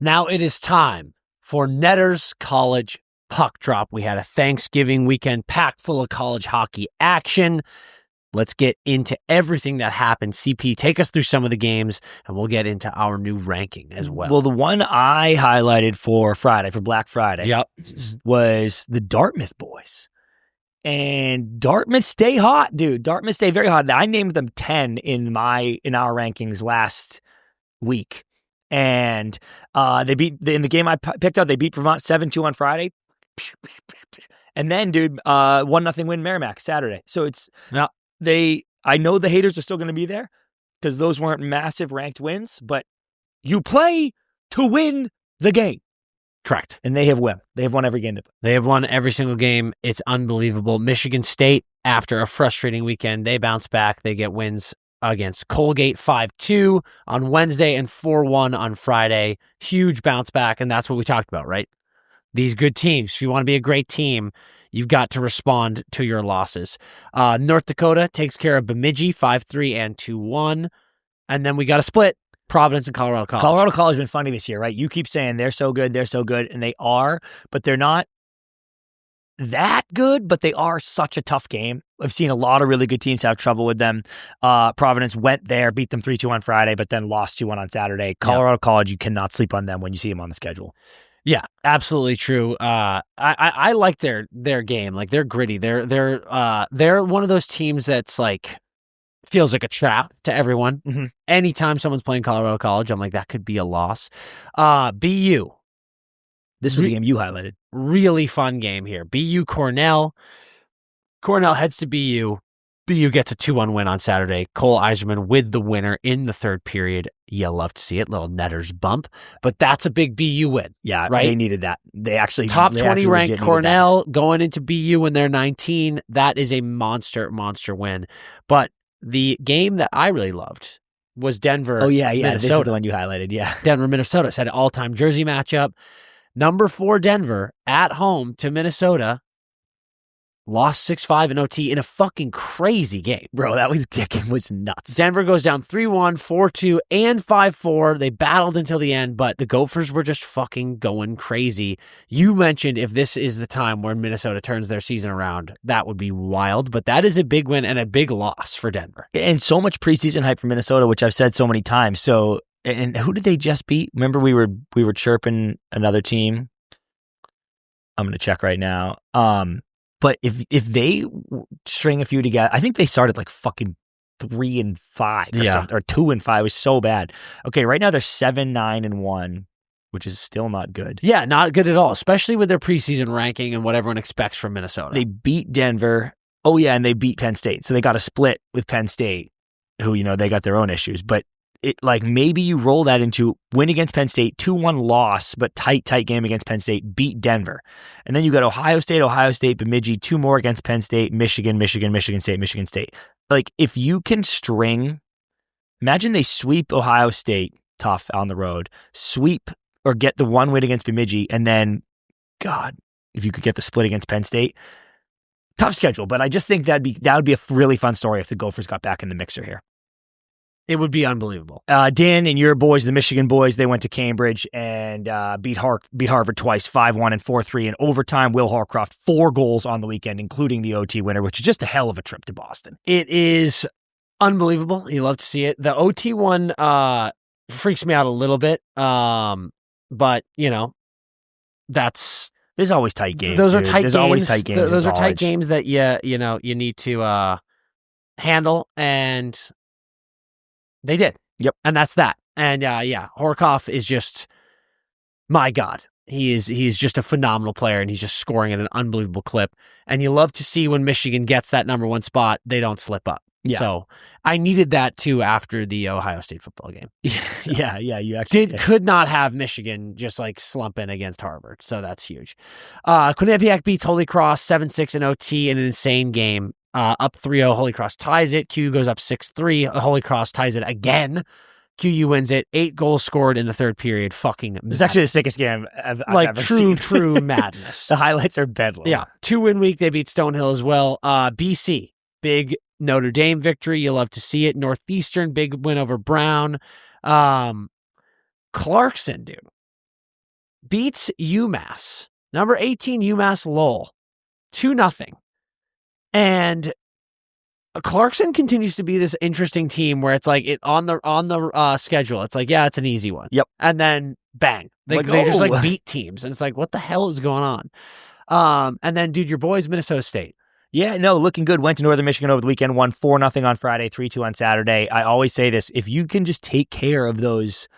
Now it is time for Netter's College Puck Drop. We had a Thanksgiving weekend packed full of college hockey action. Let's get into everything that happened. CP, take us through some of the games, and we'll get into our new ranking as well. Well, the one I highlighted for Friday, for Black Friday, was the Dartmouth boys. And Dartmouth stay hot, dude. Dartmouth stay very hot. I named them 10 in our rankings last week. And they beat, in the game I picked out, they beat Vermont 7-2 on Friday. And then, dude, 1-0 win Merrimack Saturday. So it's... Yeah. I know the haters are still going to be there because those weren't massive ranked wins, but you play to win the game. Correct. And they have won. They have won every game. They have won every single game. It's unbelievable. Michigan State, after a frustrating weekend, they bounce back. They get wins against Colgate 5-2 on Wednesday and 4-1 on Friday. Huge bounce back, and that's what we talked about, right? These good teams, if you want to be a great team, you've got to respond to your losses. North Dakota takes care of Bemidji 5-3 and 2-1. And then we got a split, Providence and Colorado College. Colorado College has been funny this year, right? You keep saying they're so good, and they are, but they're not that good, but they are such a tough game. I've seen a lot of really good teams have trouble with them. Providence went there, beat them 3-2 on Friday, but then lost 2-1 on Saturday. Colorado College, you cannot sleep on them when you see them on the schedule. Yeah, absolutely true. I like their game. Like, they're gritty. They're one of those teams that's like feels like a trap to everyone. Mm-hmm. Anytime someone's playing Colorado College, I'm like, that could be a loss. BU. This was the game you highlighted. Really fun game here. BU Cornell. Cornell heads to BU. BU gets a 2-1 win on Saturday. Cole Eiserman with the winner in the third period. You love to see it. Little Netter's bump. But that's a big BU win. Yeah, right? They needed that. They actually top 20 ranked Cornell that. Going into BU when they're 19. That is a monster win. But the game that I really loved was Denver. Oh, yeah. Minnesota. This is the one you highlighted. Yeah. Denver, Minnesota. It's an all-time jersey matchup. Number 4 Denver at home to Minnesota. Lost 6-5 in OT in a fucking crazy game. Bro, that was nuts. Denver goes down 3-1, 4-2, and 5-4. They battled until the end, but the Gophers were just fucking going crazy. You mentioned if this is the time where Minnesota turns their season around, that would be wild, but that is a big win and a big loss for Denver. And so much preseason hype for Minnesota, which I've said so many times. So, and who did they just beat? Remember we were chirping another team? I'm going to check right now. But if they string a few together, I think they started like fucking 3-5 or something, or 2-5. It was so bad. Okay, right now they're 7-9-1, which is still not good. Yeah, not good at all, especially with their preseason ranking and what everyone expects from Minnesota. They beat Denver. Oh yeah, and they beat Penn State. So they got a split with Penn State, who, they got their own issues. But it, like, maybe you roll that into win against Penn State, 2-1 loss, but tight game against Penn State, beat Denver. And then you got Ohio State, Bemidji, 2 more against Penn State, Michigan State. Like, if you can string, imagine they sweep Ohio State tough on the road, sweep or get the 1 win against Bemidji, and then, God, if you could get the split against Penn State. Tough schedule, but I just think that would be a really fun story if the Gophers got back in the mixer here. It would be unbelievable. Dan and your boys, the Michigan boys, they went to Cambridge and beat Harvard twice, 5-1 and 4-3 in overtime. Will Harcroft, 4 goals on the weekend, including the OT winner, which is just a hell of a trip to Boston. It is unbelievable. You love to see it. The OT one freaks me out a little bit, but that's... There's always tight games. Those are tight There's games. Always tight games. Those are tight games that you need to handle, and they did. Yep. And that's that. And Horkoff is just, my God. He's just a phenomenal player, and he's just scoring at an unbelievable clip. And you love to see when Michigan gets that number 1 spot, they don't slip up. Yeah. So I needed that too after the Ohio State football game. So you actually could not have Michigan just like slumping against Harvard. So that's huge. Quinnipiac beats Holy Cross 7-6 in OT in an insane game. Up 3-0. Holy Cross ties it. QU goes up 6-3. Holy Cross ties it again. QU wins it. 8 goals scored in the third period. Fucking It's actually the sickest game I've ever seen. True The madness. highlights are bedlam. Yeah. 2-win week. They beat Stonehill as well. BC. Big Notre Dame victory. You love to see it. Northeastern, big win over Brown. Clarkson, dude. beats UMass. Number 18 UMass Lowell. 2-0. And Clarkson continues to be this interesting team where it's like it on the schedule. It's like, yeah, it's an easy one. Yep. And then bang, they just like beat teams, and it's like, what the hell is going on? And then, dude, your boys Minnesota State. Yeah, no, looking good. Went to Northern Michigan over the weekend, won 4-0 on Friday, 3-2 on Saturday. I always say this: if you can just take care of those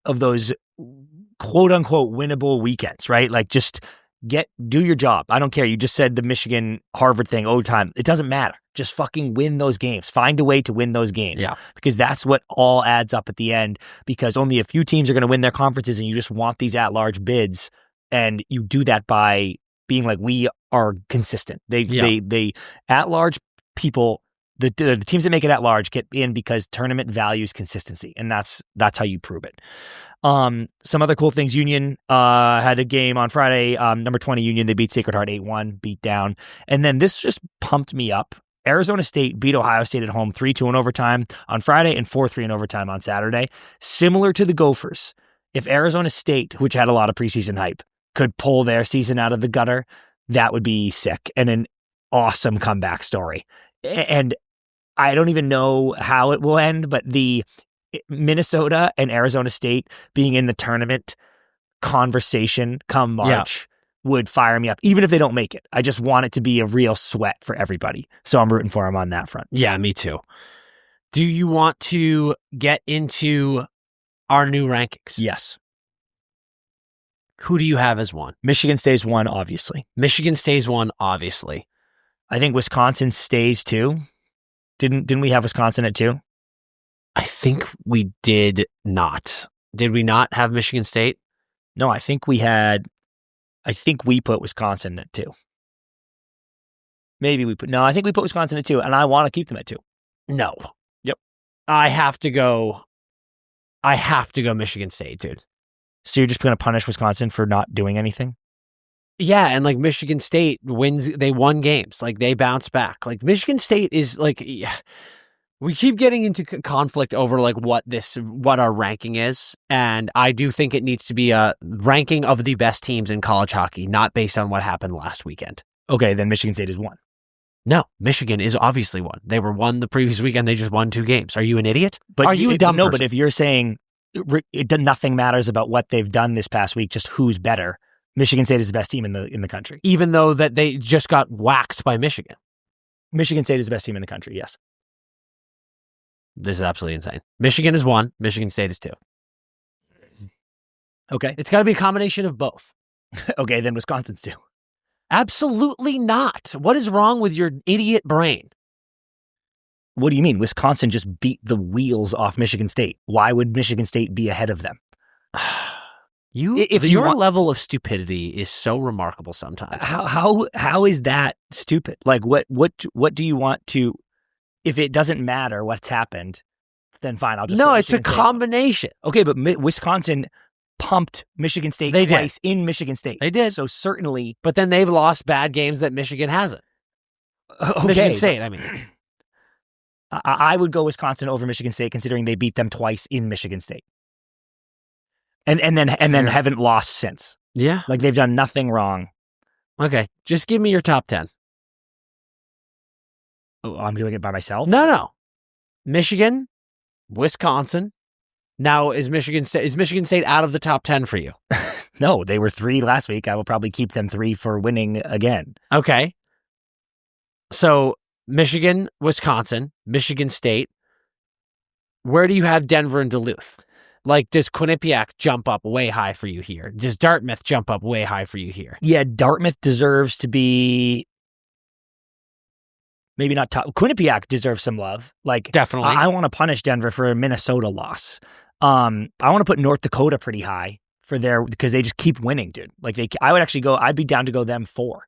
quote unquote winnable weekends, right? Like just do your job. I don't care. You just said the Michigan Harvard thing overtime. It doesn't matter. Just fucking win those games. Find a way to win those games. Yeah. Because that's what all adds up at the end, because only a few teams are going to win their conferences, and you just want these at-large bids, and you do that by being like, we are consistent. They at-large people, the teams that make it at-large get in because tournament values consistency, and that's how you prove it. Some other cool things. Union had a game on Friday. Number 20 Union, they beat Sacred Heart 8-1, beat down. And then this just pumped me up. Arizona State beat Ohio State at home 3-2 in overtime on Friday and 4-3 in overtime on Saturday. Similar to the Gophers, if Arizona State, which had a lot of preseason hype, could pull their season out of the gutter, that would be sick and an awesome comeback story. And I don't even know how it will end, but the Minnesota and Arizona State being in the tournament conversation come March would fire me up, even if they don't make it. I just want it to be a real sweat for everybody. So I'm rooting for them on that front. Yeah, me too. Do you want to get into our new rankings? Yes. Who do you have as 1? Michigan stays 1, obviously. Michigan stays 1, obviously. I think Wisconsin stays 2. Didn't we have Wisconsin at 2? I think we did not. Did we not have Michigan State? No, I think we put Wisconsin at 2. I think we put Wisconsin at 2, and I want to keep them at 2. No. Yep. I have to go Michigan State, dude. So you're just going to punish Wisconsin for not doing anything? Yeah, and like Michigan State they won games. Like they bounced back. Like Michigan State is like, we keep getting into conflict over like what our ranking is. And I do think it needs to be a ranking of the best teams in college hockey, not based on what happened last weekend. Okay, then Michigan State is 1. No, Michigan is obviously 1. They were 1 the previous weekend. They just won 2 games. Are you an idiot? But are you a dumb person? No, but if you're saying nothing matters about what they've done this past week, just who's better, Michigan State is the best team in the country. Even though that they just got waxed by Michigan. Michigan State is the best team in the country, yes. This is absolutely insane. Michigan is 1. Michigan State is 2. Okay. It's got to be a combination of both. Okay, then Wisconsin's 2. Absolutely not. What is wrong with your idiot brain? What do you mean? Wisconsin just beat the wheels off Michigan State. Why would Michigan State be ahead of them? Your level of stupidity is so remarkable sometimes. How is that stupid? Like what do you want to? If it doesn't matter what's happened, then fine. I'll just it's a combination. Okay, but Wisconsin pumped Michigan State twice in Michigan State. They did. So certainly, but then they've lost bad games that Michigan hasn't. Okay, Michigan State, I mean. I would go Wisconsin over Michigan State, considering they beat them twice in Michigan State, and then haven't lost since. Yeah, like they've done nothing wrong. Okay, just give me your top 10. Oh, I'm doing it by myself? No. Michigan, Wisconsin. Now is Michigan State out of the top 10 for you? No, they were 3 last week. I will probably keep them 3 for winning again. Okay. So Michigan, Wisconsin, Michigan State. Where do you have Denver and Duluth? Like, does Quinnipiac jump up way high for you here? Does Dartmouth jump up way high for you here? Yeah, Dartmouth deserves to be maybe not top. Quinnipiac deserves some love. Like, definitely. I want to punish Denver for a Minnesota loss. I want to put North Dakota pretty high because they just keep winning, dude. Like I'd be down to go them 4.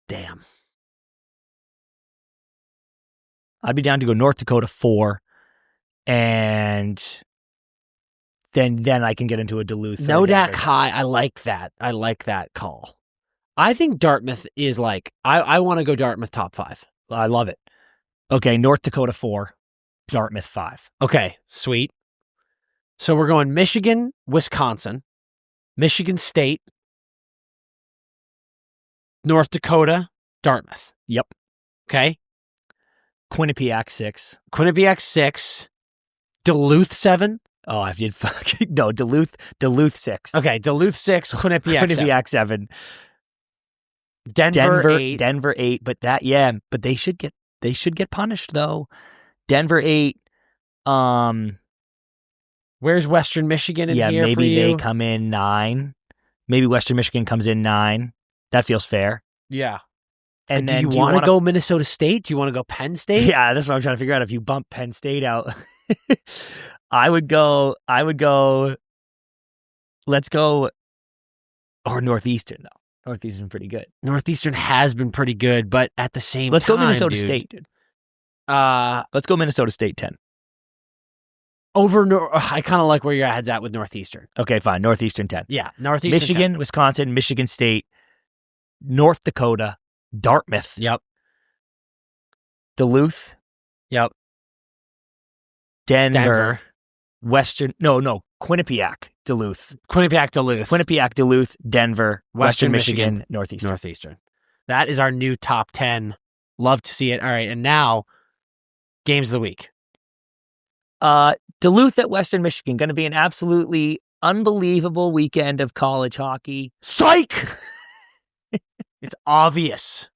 Damn. I'd be down to go North Dakota 4, and then I can get into a Duluth. Nodak high. I like that. I like that call. I think Dartmouth is like, I want to go Dartmouth top 5. I love it. Okay, North Dakota 4, Dartmouth 5. Okay, sweet. So we're going Michigan, Wisconsin, Michigan State, North Dakota, Dartmouth. Yep. Okay. Quinnipiac 6. Quinnipiac 6, Duluth 7. Oh, I did fucking no, Duluth 6. Okay, Duluth 6, Quinnipiac 7. Quinnipiac 7. Denver 8. Denver 8, but they should get punished though. Denver 8. Where's Western Michigan in here maybe for you? they come in 9. Maybe Western Michigan comes in 9. That feels fair. Yeah. And do then you want to go Minnesota State? Do you want to go Penn State? Yeah, that's what I'm trying to figure out. If you bump Penn State out, I would go. Let's go. Or Northeastern though. Northeastern's pretty good. Northeastern has been pretty good, but at the same Let's time, go Minnesota dude, State, dude. Let's go Minnesota State 10. I kind of like where your head's at with Northeastern. Okay, fine. Northeastern 10. Yeah, Northeastern Michigan, 10. Wisconsin, Michigan State, North Dakota, Dartmouth. Yep. Duluth. Yep. Denver. Quinnipiac, Duluth. Quinnipiac, Duluth, Denver, Western Michigan, Northeastern. That is our new top 10. Love to see it. All right, and now, games of the week. Duluth at Western Michigan, going to be an absolutely unbelievable weekend of college hockey. Psych! It's obvious.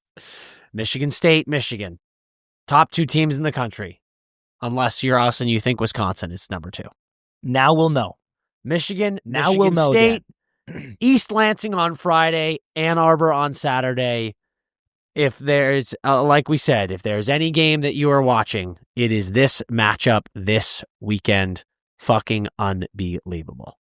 Michigan State, Michigan. Top 2 teams in the country. Unless you're us and you think Wisconsin is number 2. Now we'll know. Michigan we'll know State, East Lansing on Friday, Ann Arbor on Saturday. If there's, like we said, if there's any game that you are watching, it is this matchup this weekend. Fucking unbelievable.